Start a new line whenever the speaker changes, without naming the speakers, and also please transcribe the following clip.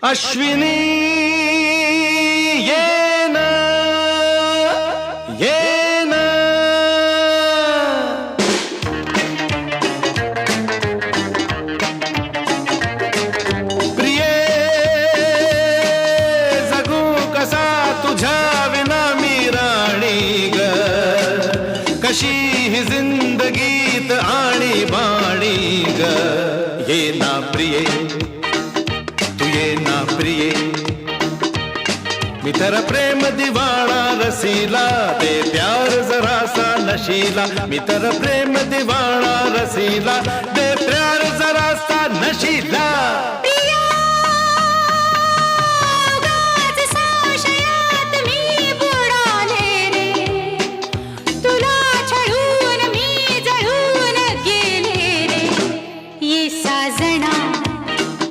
अश्विनी ये ना प्रिये जगू कसा तुझ्या विना मी राणी ग कशी ही जिंदगीत आणि बाणी ग ये ना प्रिये ये ना प्रिये मी तेरा प्रेम दीवाना रसीला दे प्यार जरा सा नशीला मी तेरा प्रेम दीवाना रसीला दे प्यार जरा सा नशीला